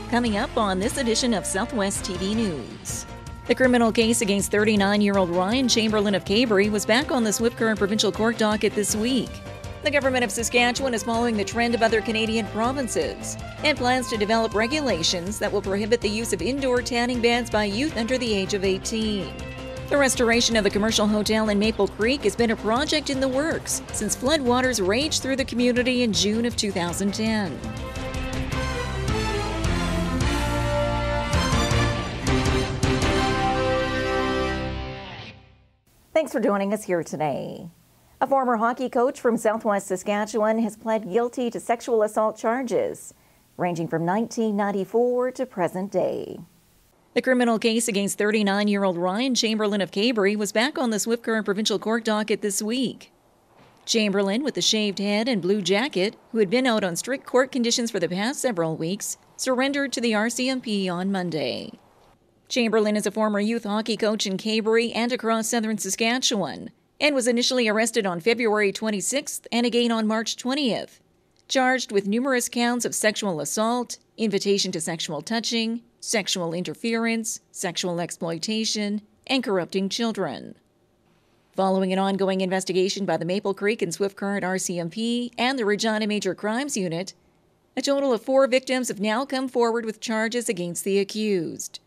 Coming up on this edition of Southwest TV News. The criminal case against 39-year-old Ryan Chamberlin of Cabory was back on the Swift Current Provincial Court docket this week. The government of Saskatchewan is following the trend of other Canadian provinces and plans to develop regulations that will prohibit the use of indoor tanning beds by youth under the age of 18. The restoration of the commercial hotel in Maple Creek has been a project in the works since floodwaters raged through the community in June of 2010. Thanks for joining us here today. A former hockey coach from Southwest Saskatchewan has pled guilty to sexual assault charges, ranging from 1994 to present day. The criminal case against 39-year-old Ryan Chamberlain of Cabory was back on the Swift Current Provincial Court docket this week. Chamberlain, with the shaved head and blue jacket, who had been out on strict court conditions for the past several weeks, surrendered to the RCMP on Monday. Chamberlain is a former youth hockey coach in Cabory and across Southern Saskatchewan, and was initially arrested on February 26th and again on March 20th, charged with numerous counts of sexual assault, invitation to sexual touching, sexual interference, sexual exploitation, and corrupting children. Following an ongoing investigation by the Maple Creek and Swift Current RCMP and the Regina Major Crimes Unit, a total of 4 victims have now come forward with charges against the accused.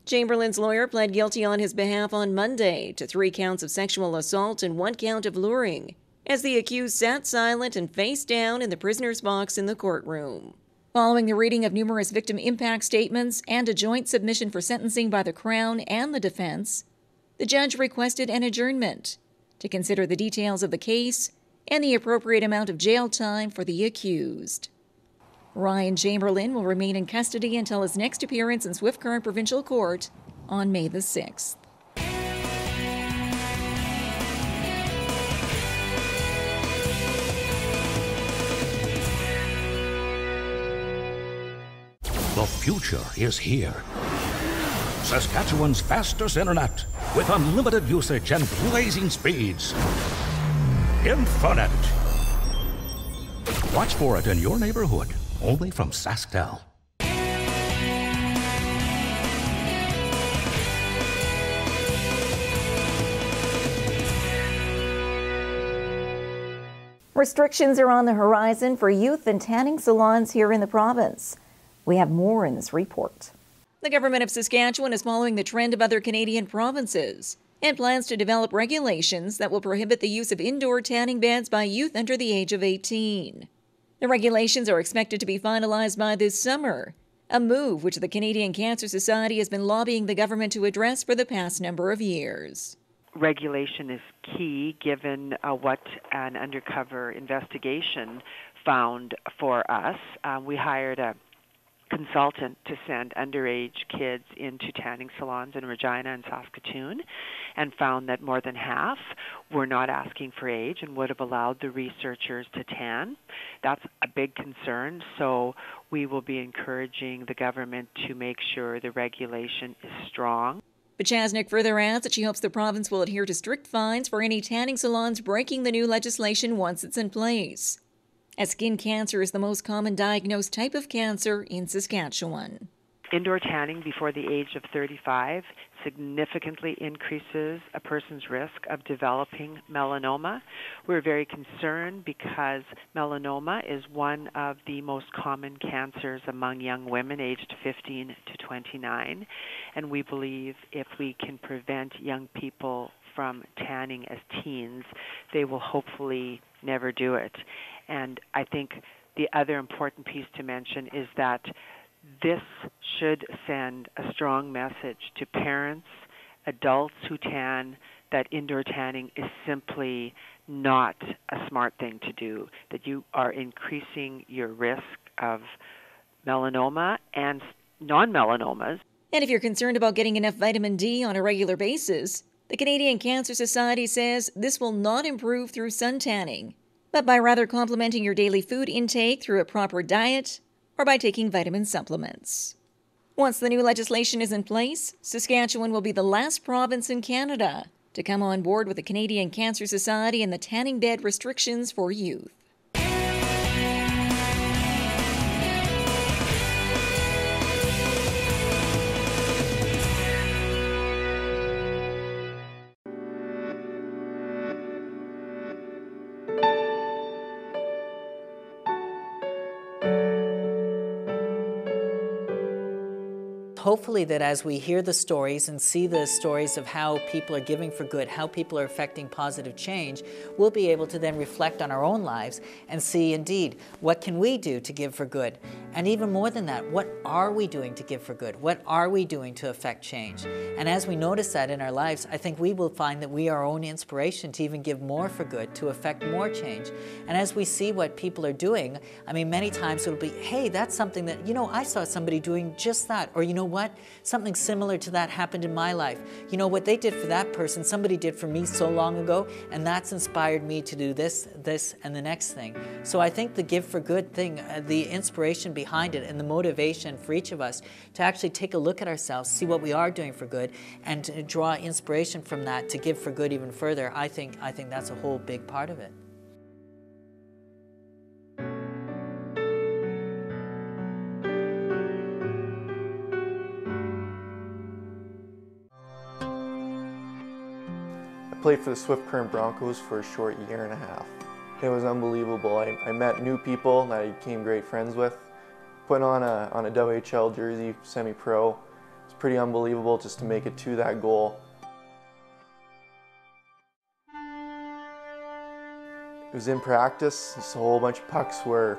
Chamberlain's lawyer pled guilty on his behalf on Monday to 3 counts of sexual assault and 1 count of luring, as the accused sat silent and face down in the prisoner's box in the courtroom. Following the reading of numerous victim impact statements and a joint submission for sentencing by the Crown and the defense, the judge requested an adjournment to consider the details of the case and the appropriate amount of jail time for the accused. Ryan Chamberlain will remain in custody until his next appearance in Swift Current Provincial Court on May the 6th. The future is here. Saskatchewan's fastest internet with unlimited usage and blazing speeds. Infinite. Watch for it in your neighborhood. Only from SaskTel. Restrictions are on the horizon for youth and tanning salons here in the province. We have more in this report. The government of Saskatchewan is following the trend of other Canadian provinces and plans to develop regulations that will prohibit the use of indoor tanning beds by youth under the age of 18. The regulations are expected to be finalized by this summer, a move which the Canadian Cancer Society has been lobbying the government to address for the past number of years. Regulation is key given what an undercover investigation found for us. We hired a consultant to send underage kids into tanning salons in Regina and Saskatoon and found that more than half were not asking for age and would have allowed the researchers to tan. That's a big concern, so we will be encouraging the government to make sure the regulation is strong. Pachasnik further adds that she hopes the province will adhere to strict fines for any tanning salons breaking the new legislation once it's in place, as skin cancer is the most common diagnosed type of cancer in Saskatchewan. Indoor tanning before the age of 35 significantly increases a person's risk of developing melanoma. We're very concerned because melanoma is one of the most common cancers among young women aged 15 to 29, and we believe if we can prevent young people from tanning as teens, they will hopefully never do it. And I think the other important piece to mention is that this should send a strong message to parents, adults who tan, that indoor tanning is simply not a smart thing to do, that you are increasing your risk of melanoma and non-melanomas. And if you're concerned about getting enough vitamin D on a regular basis, the Canadian Cancer Society says this will not improve through sun tanning, but by rather complementing your daily food intake through a proper diet or by taking vitamin supplements. Once the new legislation is in place, Saskatchewan will be the last province in Canada to come on board with the Canadian Cancer Society and the tanning bed restrictions for youth. hopefully that as we hear the stories and see the stories of how people are giving for good, how people are affecting positive change, we'll be able to then reflect on our own lives and see indeed what can we do to give for good. And even more than that, what are we doing to give for good? What are we doing to affect change? And as we notice that in our lives, I think we will find that we are our own inspiration to even give more for good, to affect more change. And as we see what people are doing, I mean, many times it'll be, hey, that's something that, you know, I saw somebody doing just that. Or you know what? Something similar to that happened in my life. You know, what they did for that person, somebody did for me so long ago, and that's inspired me to do this, and the next thing. So I think the give for good thing, the inspiration behind it and the motivation for each of us to actually take a look at ourselves, see what we are doing for good, and to draw inspiration from that to give for good even further, I think that's a whole big part of it. I played for the Swift Current Broncos for a short year and a half. It was unbelievable. I met new people that I became great friends with. Putting on a WHL jersey, semi-pro, it's pretty unbelievable just to make it to that goal. It was in practice. Just a whole bunch of pucks were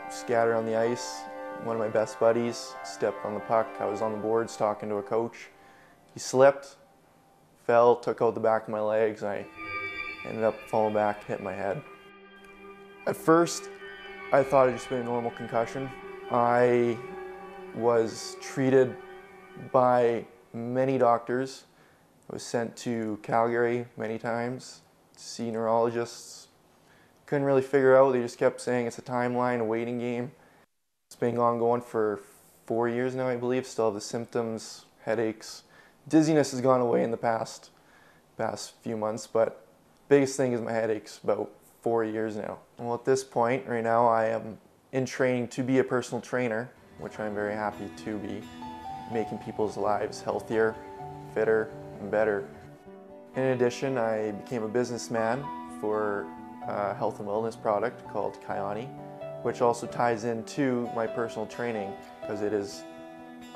scattered on the ice. One of my best buddies stepped on the puck. I was on the boards talking to a coach. He slipped, fell, took out the back of my legs. I ended up falling back, hit my head. At first, I thought it just been a normal concussion. I was treated by many doctors. I was sent to Calgary many times to see neurologists. Couldn't really figure out. They just kept saying it's a timeline, a waiting game. It's been ongoing for 4 years now, I believe. Still have the symptoms, headaches. Dizziness has gone away in the past few months, but biggest thing is my headaches, about 4 years now. Well, at this point, right now, I am in training to be a personal trainer, which I'm very happy to be, making people's lives healthier, fitter, and better. In addition, I became a businessman for a health and wellness product called Kyani, which also ties into my personal training because it is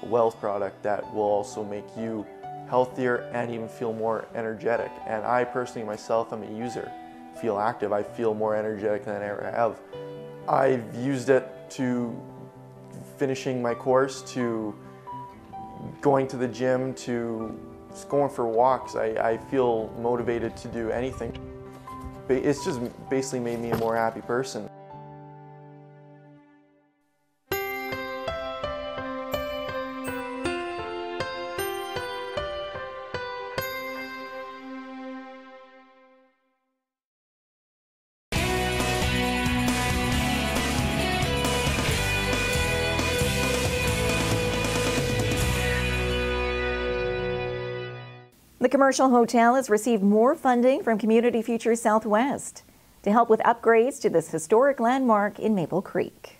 a wealth product that will also make you healthier and even feel more energetic. And I personally myself am a user, feel active. I feel more energetic than I ever have. I've used it to finishing my course, to going to the gym, to just going for walks. I feel motivated to do anything. It's just basically made me a more happy person. The commercial hotel has received more funding from Community Future Southwest to help with upgrades to this historic landmark in Maple Creek.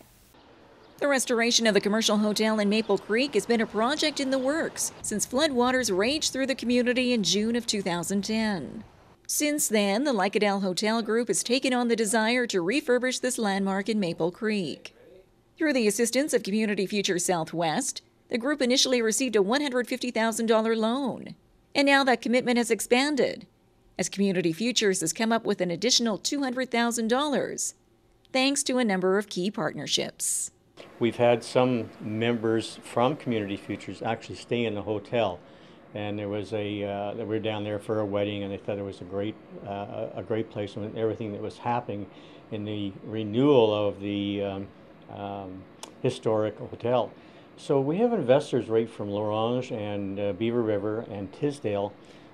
The restoration of the commercial hotel in Maple Creek has been a project in the works since floodwaters raged through the community in June of 2010. Since then, the Lycadale Hotel Group has taken on the desire to refurbish this landmark in Maple Creek. Through the assistance of Community Future Southwest, the group initially received a $150,000 loan. And now that commitment has expanded, as Community Futures has come up with an additional $200,000, thanks to a number of key partnerships. We've had some members from Community Futures actually stay in the hotel, and there was we were down there for a wedding, and they thought it was a great place, and everything that was happening in the renewal of the historic hotel. So we have investors right from L'Orange and Beaver River and Tisdale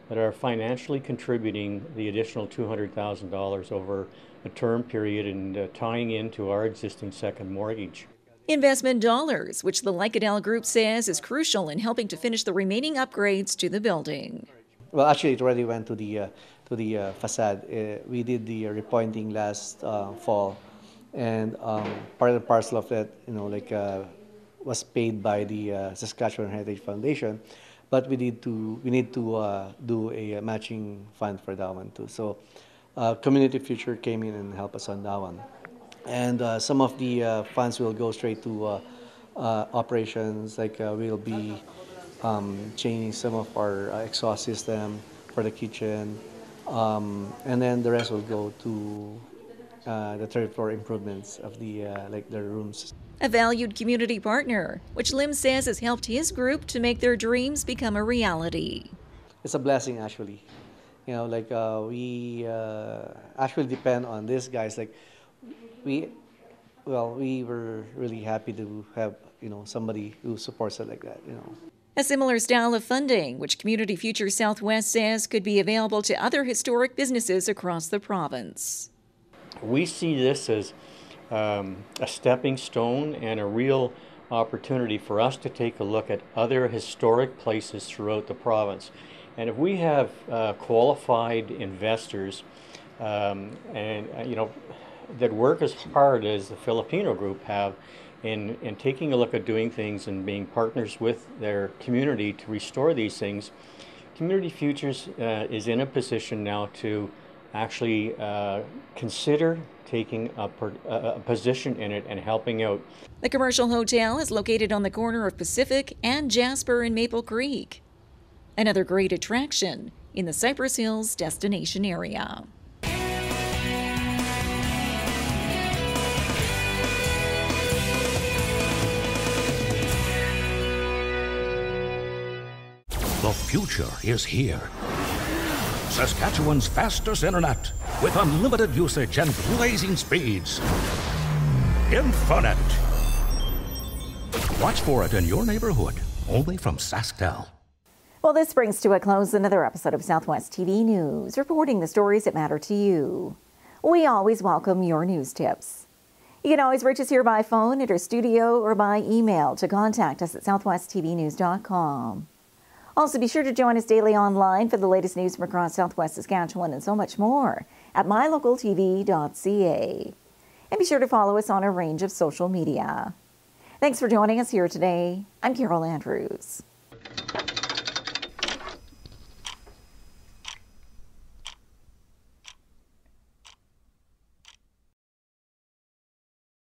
that are financially contributing the additional $200,000 over a term period and tying into our existing second mortgage. Investment dollars, which the Lycadale Group says is crucial in helping to finish the remaining upgrades to the building. Well, actually, it already went to the facade. We did the repointing last fall, and part and parcel of that, was paid by the Saskatchewan Heritage Foundation, but we need to do a matching fund for that one too. So Community Future came in and helped us on that one, and some of the funds will go straight to operations, like we'll be changing some of our exhaust system for the kitchen, and then the rest will go to the third floor improvements of the like the rooms. A valued community partner, which Lim says has helped his group to make their dreams become a reality. It's a blessing, actually. You know, like we actually depend on these guys. Like we were really happy to have, you know, somebody who supports it like that, you know. A similar style of funding, which Community Future Southwest says could be available to other historic businesses across the province. We see this as a stepping stone and a real opportunity for us to take a look at other historic places throughout the province. And if we have qualified investors and you know, that work as hard as the Filipino group have in taking a look at doing things and being partners with their community to restore these things, Community Futures is in a position now to actually consider taking a position in it and helping out. The commercial hotel is located on the corner of Pacific and Jasper in Maple Creek. Another great attraction in the Cypress Hills destination area. The future is here. Saskatchewan's fastest internet with unlimited usage and blazing speeds. Infinite. Watch for it in your neighborhood, only from SaskTel. Well, this brings to a close another episode of Southwest TV News, reporting the stories that matter to you. We always welcome your news tips. You can always reach us here by phone, at our studio, or by email to contact us at southwesttvnews.com. Also, be sure to join us daily online for the latest news from across Southwest Saskatchewan and so much more at MyLocalTV.ca. And be sure to follow us on a range of social media. Thanks for joining us here today. I'm Carol Andrews.